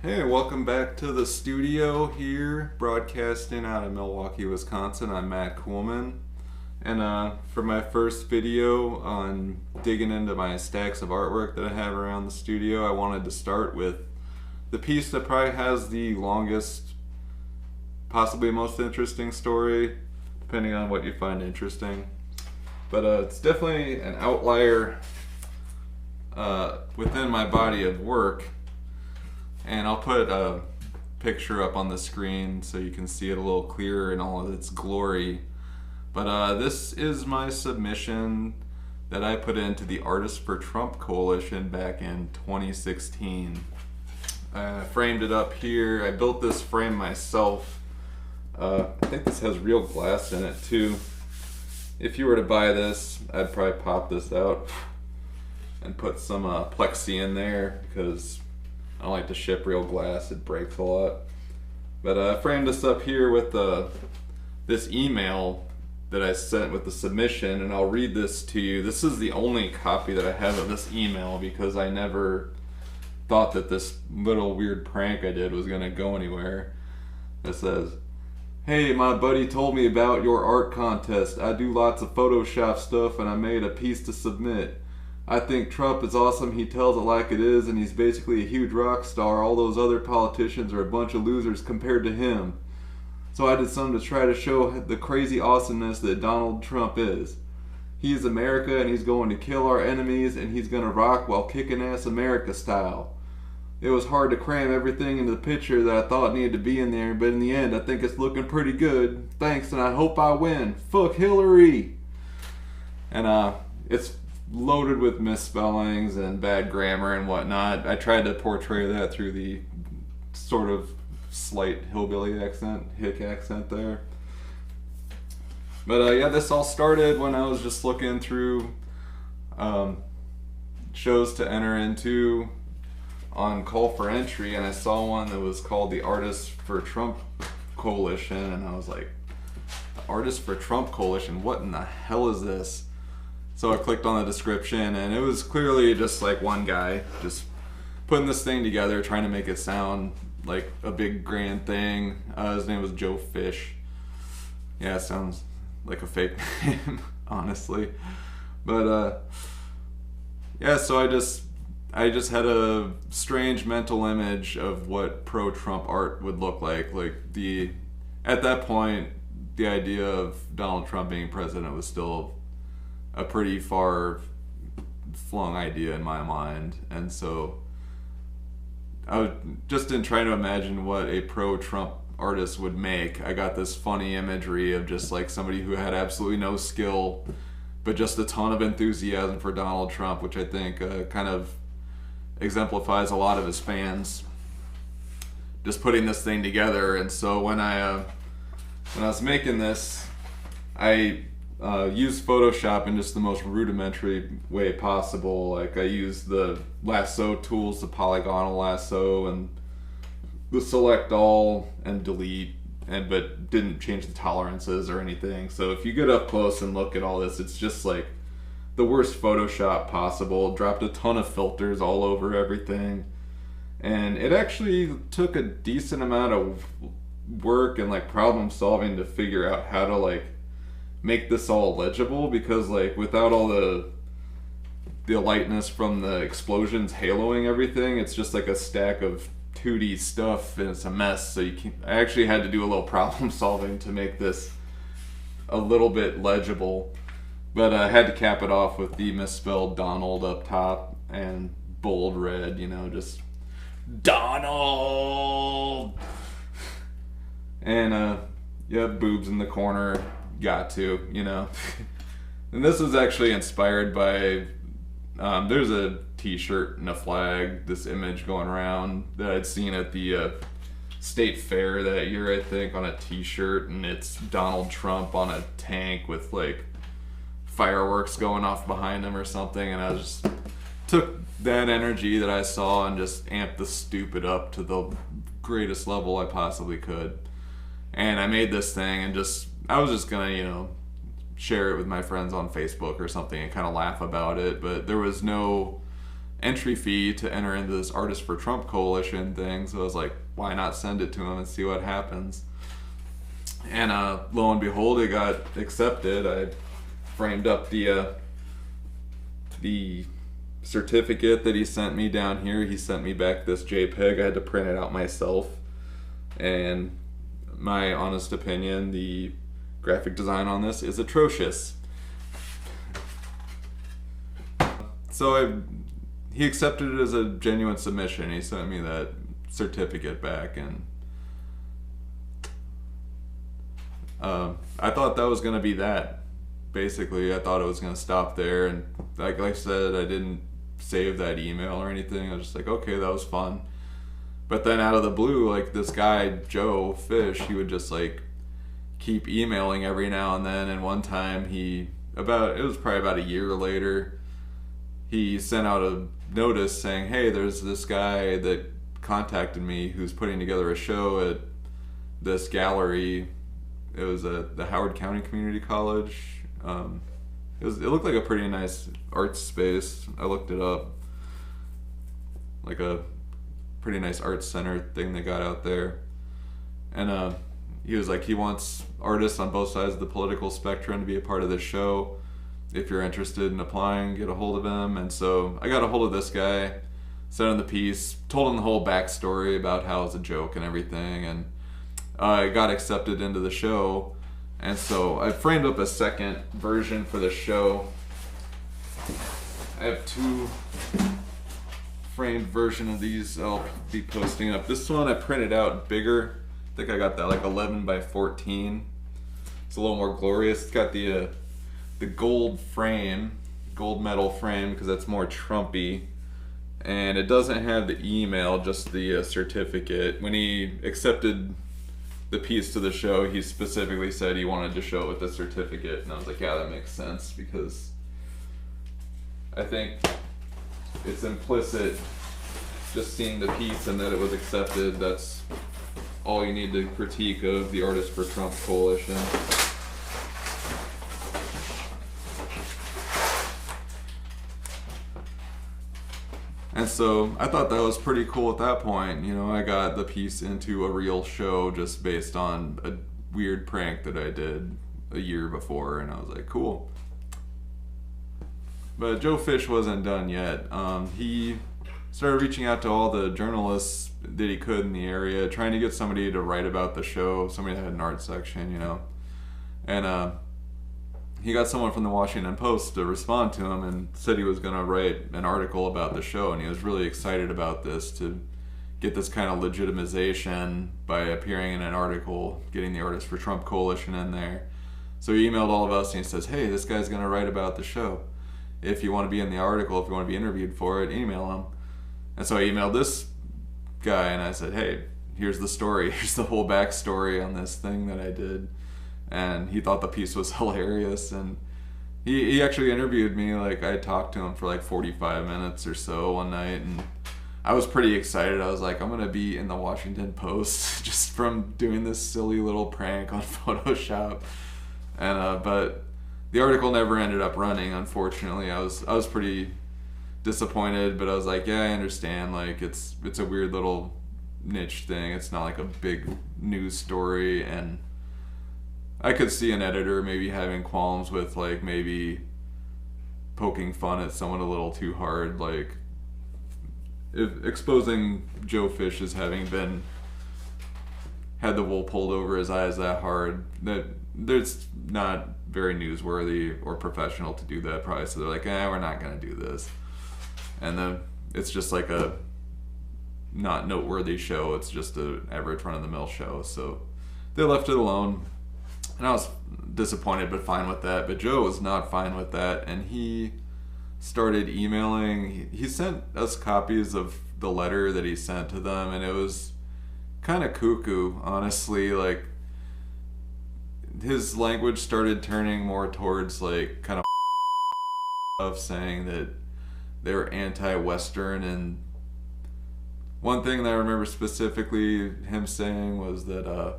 Hey, welcome back to the studio here, broadcasting out of Milwaukee, Wisconsin. I'm Matt Kuhlman, and for my first video on digging into my stacks of artwork that I have around the studio, I wanted to start with the piece that probably has the longest, possibly most interesting story, depending on what you find interesting. But it's definitely an outlier within my body of work. And I'll put a picture up on the screen so you can see it a little clearer in all of its glory. But this is my submission that I put into the Artists for Trump Coalition back in 2016. I framed it up here. I built this frame myself. I think this has real glass in it too. If you were to buy this, I'd probably pop this out and put some plexi in there because I don't like to ship real glass, it breaks a lot. But I framed this up here with this email that I sent with the submission, and I'll read this to you. This is the only copy that I have of this email because I never thought that this little weird prank I did was gonna go anywhere. It says, "Hey, my buddy told me about your art contest. I do lots of Photoshop stuff and I made a piece to submit. I think Trump is awesome, he tells it like it is, and he's basically a huge rock star. All those other politicians are a bunch of losers compared to him. So I did something to try to show the crazy awesomeness that Donald Trump is. He is America and he's going to kill our enemies and he's going to rock while kicking ass America style. It was hard to cram everything into the picture that I thought needed to be in there, but in the end I think it's looking pretty good. Thanks, and I hope I win. Fuck Hillary." And it's loaded with misspellings and bad grammar and whatnot. I tried to portray that through the sort of slight hillbilly accent, hick accent there. But yeah, this all started when I was just looking through shows to enter into on call for entry, and I saw one that was called the Artists for Trump Coalition, and I was like, the Artists for Trump Coalition, what in the hell is this? So I clicked on the description, and it was clearly just like one guy just putting this thing together, trying to make it sound like a big grand thing. His name was Joe Fish. Yeah, it sounds like a fake name, honestly. But yeah, so I just had a strange mental image of what pro-Trump art would look like. Like at that point, the idea of Donald Trump being president was still a pretty far flung idea in my mind, and so I was just in trying to imagine what a pro-Trump artist would make. I got this funny imagery of just like somebody who had absolutely no skill but just a ton of enthusiasm for Donald Trump, which I think kind of exemplifies a lot of his fans, just putting this thing together. And so when I was making this, I used Photoshop in just the most rudimentary way possible. Like I used the lasso tools, the polygonal lasso and the select all and delete, but didn't change the tolerances or anything. So if you get up close and look at all this, it's just like the worst Photoshop possible. Dropped a ton of filters all over everything, and it actually took a decent amount of work and like problem solving to figure out how to like make this all legible, because like without all the lightness from the explosions haloing everything, it's just like a stack of 2D stuff and it's a mess. So I actually had to do a little problem solving to make this a little bit legible, but I had to cap it off with the misspelled Donald up top and bold red, just Donald, and yeah, boobs in the corner. Got to, And this was actually inspired by, there's a t-shirt and a flag, this image going around that I'd seen at the state fair that year, I think, on a t-shirt, and it's Donald Trump on a tank with like fireworks going off behind him or something, and I just took that energy that I saw and just amped the stupid up to the greatest level I possibly could. And I made this thing and I was just gonna, share it with my friends on Facebook or something and kind of laugh about it, but there was no entry fee to enter into this Artists for Trump Coalition thing. So I was like, why not send it to him and see what happens? And lo and behold, it got accepted. I framed up the certificate that he sent me down here. He sent me back this JPEG. I had to print it out myself. And my honest opinion, the graphic design on this is atrocious. So he accepted it as a genuine submission. He sent me that certificate back, and I thought that was going to be that. Basically, I thought it was going to stop there, and like I said, I didn't save that email or anything. I was just like, okay, that was fun. But then out of the blue, like this guy, Joe Fish, he would just like keep emailing every now and then, and one time it was probably about a year later, he sent out a notice saying, hey, there's this guy that contacted me who's putting together a show at this gallery. It was at the Howard County Community College. It looked like a pretty nice art space. I looked it up. Like a pretty nice art center thing they got out there. And he was like, he wants artists on both sides of the political spectrum to be a part of this show. If you're interested in applying, get a hold of him. And so I got a hold of this guy, sent him the piece, told him the whole backstory about how it's a joke and everything, and I got accepted into the show. And so I framed up a second version for the show. I have two framed version of these I'll be posting up. This one I printed out bigger. I think I got that like 11 by 14. It's a little more glorious. It's got the gold metal frame, because that's more Trumpy, and it doesn't have the email, just the certificate. When he accepted the piece to the show, he specifically said he wanted to show it with the certificate, and I was like, yeah, that makes sense, because I think it's implicit just seeing the piece and that it was accepted. That's all you need to critique of the Artists for Trump Coalition. And so I thought that was pretty cool at that point. You know, I got the piece into a real show just based on a weird prank that I did a year before, and I was like, cool. But Joe Fish wasn't done yet. He started reaching out to all the journalists that he could in the area, trying to get somebody to write about the show, somebody that had an art section, you know. And he got someone from the Washington Post to respond to him and said he was going to write an article about the show, and he was really excited about this, to get this kind of legitimization by appearing in an article, getting the Artists for Trump Coalition in there. So he emailed all of us and he says, hey, this guy's going to write about the show. If you want to be in the article, if you want to be interviewed for it, email him. And so I emailed this guy and I said, hey, here's the story. Here's the whole backstory on this thing that I did. And he thought the piece was hilarious, and he actually interviewed me. Like, I talked to him for like 45 minutes or so one night, and I was pretty excited. I was like, I'm gonna be in the Washington Post just from doing this silly little prank on Photoshop. And but the article never ended up running, unfortunately. I was pretty disappointed, but I was like, yeah, I understand. Like, it's a weird little niche thing. It's not like a big news story, and I could see an editor maybe having qualms with, like, maybe poking fun at someone a little too hard, like exposing Joe Fish as having had the wool pulled over his eyes that hard. That there's not very newsworthy or professional to do that, probably. So they're like, we're not gonna do this, and then it's just like a not noteworthy show. It's just an average run-of-the-mill show. So they left it alone. And I was disappointed, but fine with that. But Joe was not fine with that, and he started emailing. He sent us copies of the letter that he sent to them, and it was kind of cuckoo, honestly. Like, his language started turning more towards, like, kind of saying that they were anti-Western. And one thing that I remember specifically him saying was that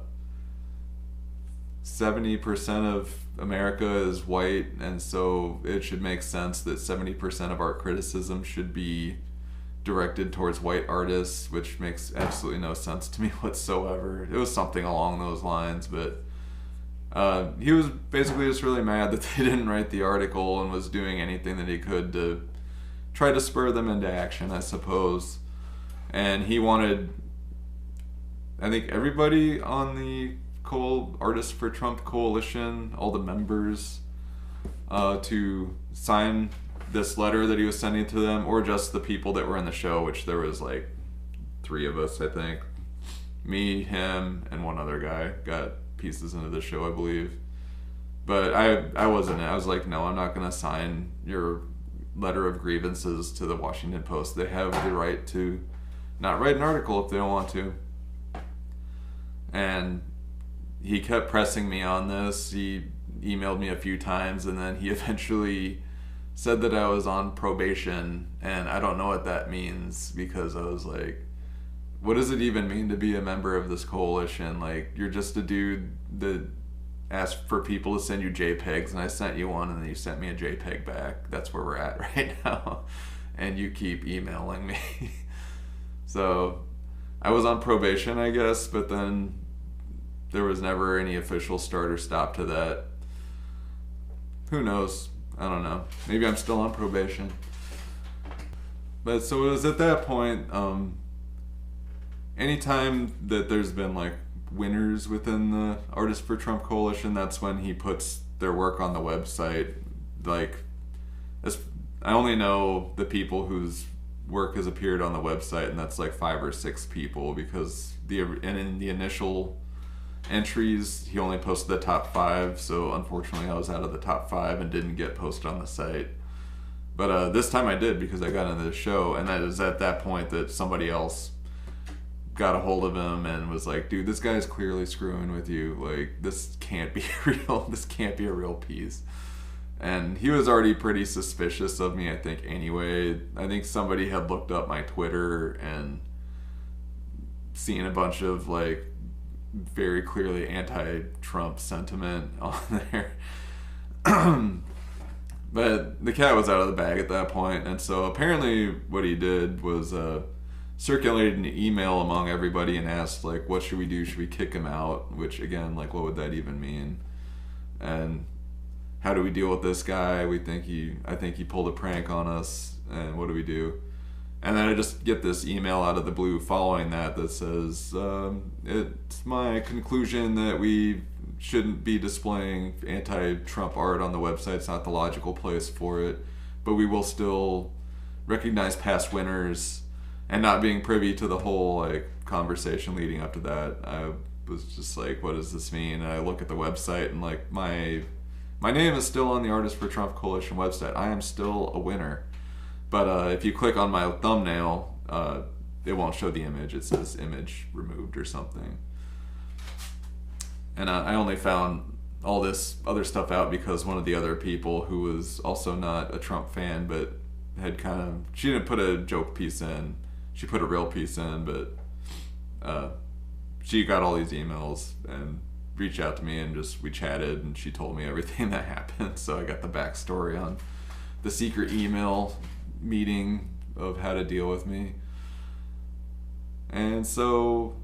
70% of America is white, and so it should make sense that 70% of our criticism should be directed towards white artists, which makes absolutely no sense to me whatsoever. It was something along those lines, but he was basically just really mad that they didn't write the article and was doing anything that he could to try to spur them into action, I suppose. And he wanted, I think, everybody on the Artists for Trump Coalition, all the members, to sign this letter that he was sending to them, or just the people that were in the show, which there was like 3 of us, I think. Me, him, and one other guy got pieces into the show, I believe. But I wasn't. I was like, no, I'm not going to sign your letter of grievances to the Washington Post. They have the right to not write an article if they don't want to. And he kept pressing me on this. He emailed me a few times, and then he eventually said that I was on probation, and I don't know what that means, because I was like, what does it even mean to be a member of this coalition? Like, you're just a dude that asked for people to send you JPEGs, and I sent you one, and then you sent me a JPEG back. That's where we're at right now. And you keep emailing me. So I was on probation, I guess, but then there was never any official start or stop to that. Who knows? I don't know. Maybe I'm still on probation. But so it was at that point, anytime that there's been like winners within the Artists for Trump Coalition, that's when he puts their work on the website. Like, I only know the people whose work has appeared on the website, and that's like 5 or 6 people, because in the initial entries he only posted the top 5, so unfortunately I was out of the top 5 and didn't get posted on the site. But this time I did, because I got into the show, and that is at that point that somebody else got a hold of him and was like, dude, this guy's clearly screwing with you. Like, this can't be real. This can't be a real piece. And he was already pretty suspicious of me, I think, anyway. I think somebody had looked up my Twitter and seen a bunch of, like, very clearly anti-Trump sentiment on there. But the cat was out of the bag at that point, and so apparently what he did was circulated an email among everybody and asked, like, what should we do? Should we kick him out? Which, again, like, what would that even mean? And how do we deal with this guy? I think he pulled a prank on us, and what do we do? And then I just get this email out of the blue following that says, it's my conclusion that we shouldn't be displaying anti-Trump art on the website. It's not the logical place for it, but we will still recognize past winners. And not being privy to the whole like conversation leading up to that, I was just like, what does this mean? And I look at the website, and like my name is still on the Artists for Trump Coalition website. I am still a winner. But if you click on my thumbnail, it won't show the image. It says image removed or something. And I only found all this other stuff out because one of the other people, who was also not a Trump fan, but had she didn't put a joke piece in. She put a real piece in, but she got all these emails and reached out to me, and we chatted, and she told me everything that happened. So I got the backstory on the secret email meeting of how to deal with me. And so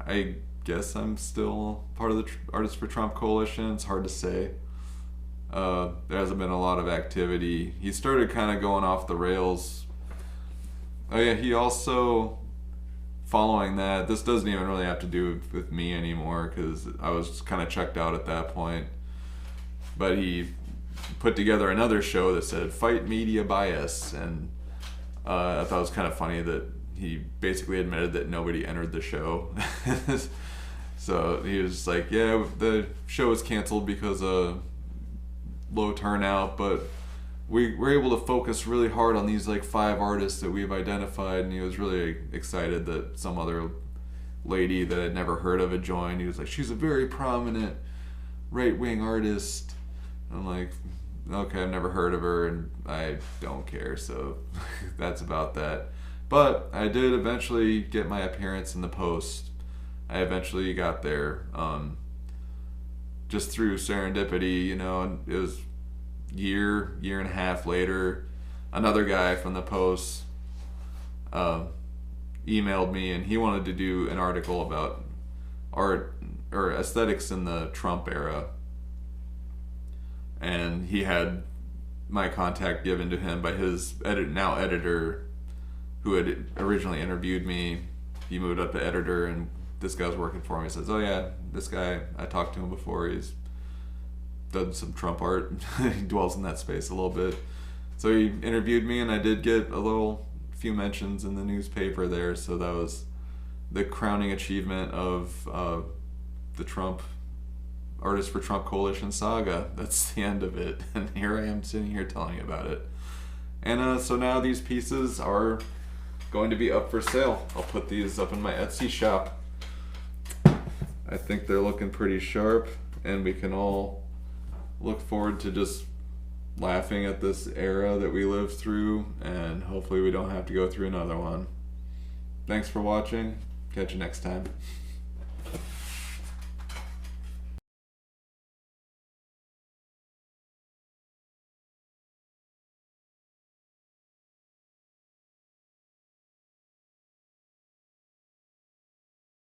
I guess I'm still part of the Artists for Trump Coalition. It's hard to say. There hasn't been a lot of activity. He started kind of going off the rails. Oh yeah, he also, following that, this doesn't even really have to do with me anymore, because I was kind of checked out at that point. But he put together another show that said "Fight Media Bias," and I thought it was kind of funny that he basically admitted that nobody entered the show. So he was just like, yeah, the show was canceled because of low turnout, but we were able to focus really hard on these like 5 artists that we've identified. And he was really excited that some other lady that I'd never heard of had joined. He was like, she's a very prominent right-wing artist. I'm like, okay, I've never heard of her, and I don't care, so that's about that. But I did eventually get my appearance in the Post. I eventually got there, just through serendipity, you know. And it was year and a half later, another guy from the Post emailed me, and he wanted to do an article about art or aesthetics in the Trump era. And he had my contact given to him by his now editor, who had originally interviewed me. He moved up to editor, and this guy was working for him. He says, "Oh yeah, this guy, I talked to him before. He's done some Trump art." He dwells in that space a little bit. So he interviewed me, and I did get a few mentions in the newspaper there. So that was the crowning achievement of the Trump Artists for Trump Coalition saga. That's the end of it, and here I am sitting here telling you about it. And so now these pieces are going to be up for sale. I'll put these up in my Etsy shop. I think they're looking pretty sharp, and we can all look forward to just laughing at this era that we lived through, and hopefully we don't have to go through another one. Thanks for watching. Catch you next time.